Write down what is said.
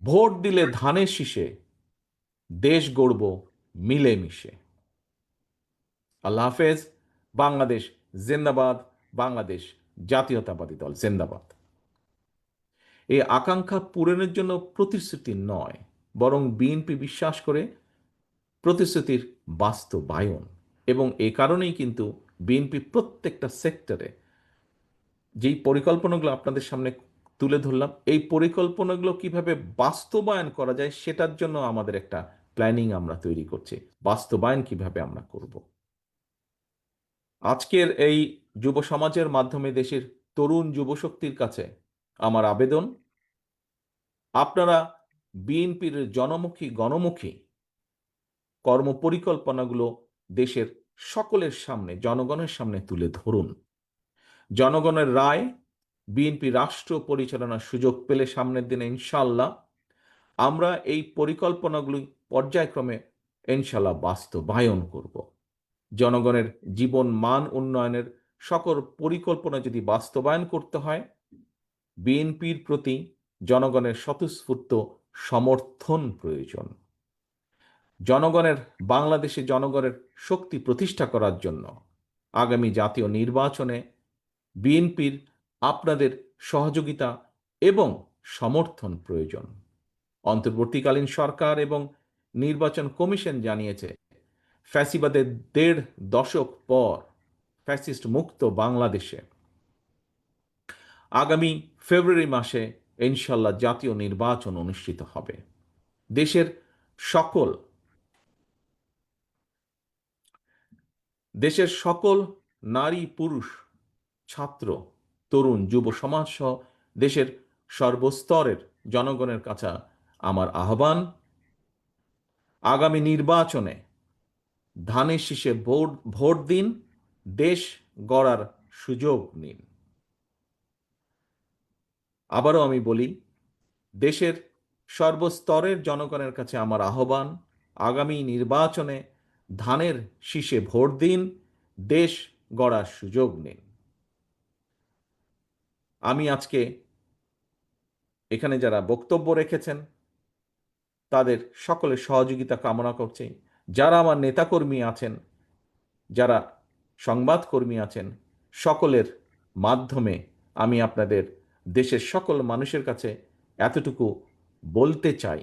Vote দিলে ধানের শীষে, দেশ গড়ব মিলেমিশে। আল্লাহ হাফেজ। বাংলাদেশ জিন্দাবাদ। বাংলাদেশ জাতীয়তাবাদী দল জিন্দাবাদ। এই আকাঙ্ক্ষা পূরণের জন্য প্রতিশ্রুতি নয়, বরং বিএনপি বিশ্বাস করে প্রতিশ্রুতির বাস্তবায়ন। এবং এ কারণেই কিন্তু বিএনপি প্রত্যেকটা সেক্টরে যেই পরিকল্পনাগুলো আপনাদের সামনে তুলে ধরলাম, এই পরিকল্পনাগুলো কিভাবে বাস্তবায়ন করা যায় সেটার জন্য আমাদের একটা প্ল্যানিং আমরা তৈরি করছি। বাস্তবায়ন কিভাবে আমরা করব। আজকের এই যুব সমাজের মাধ্যমে দেশের তরুণ যুবশক্তির কাছে আমার আবেদন, আপনারা বিএনপির জনমুখী গণমুখী কর্মপরিকল্পনাগুলো দেশের সকলের সামনে, জনগণের সামনে তুলে ধরুন। জনগণের রায় বিএনপি রাষ্ট্র পরিচালনার সুযোগ পেলে সামনের দিনে ইনশাল্লাহ আমরা এই পরিকল্পনাগুলি পর্যায়ক্রমে ইনশাল্লাহ বাস্তবায়ন করব। জনগণের জীবন মান উন্নয়নের সকল পরিকল্পনা যদি বাস্তবায়ন করতে হয়, বিএনপির প্রতি জনগণের স্বতঃস্ফূর্ত সমর্থন প্রয়োজন। জনগণের, বাংলাদেশে জনগণের শক্তি প্রতিষ্ঠা করার জন্য আগামী জাতীয় নির্বাচনে বিএনপির আপনাদের সহযোগিতা এবং সমর্থন প্রয়োজন। অন্তর্বর্তীকালীন সরকার এবং নির্বাচন কমিশন জানিয়েছে, ফ্যাসিবাদের ১.৫ দশক পর ফ্যাসিস্ট মুক্ত বাংলাদেশে আগামী ফেব্রুয়ারি মাসে ইনশাল্লাহ জাতীয় নির্বাচন অনুষ্ঠিত হবে। দেশের সকল দেশের সকল নারী পুরুষ, ছাত্র, তরুণ, যুব সমাজ সহ দেশের সর্বস্তরের জনগণের কাছে আমার আহ্বান, আগামী নির্বাচনে ধানের শীষে ভোট দিন, দেশ গড়ার সুযোগ নিন। আবারও আমি বলি, দেশের সর্বস্তরের জনগণের কাছে আমার আহ্বান, আগামী নির্বাচনে ধানের শীষে ভোট দিন, দেশ গড়ার সুযোগ নিন। আমি আজকে এখানে যারা বক্তব্য রেখেছেন তাদের সকলের সহযোগিতা কামনা করছি। যারা আমার নেতাকর্মী আছেন, যারা সংবাদকর্মী আছেন, সকলের মাধ্যমে আমি আপনাদের দেশের সকল মানুষের কাছে এতটুকু বলতে চাই,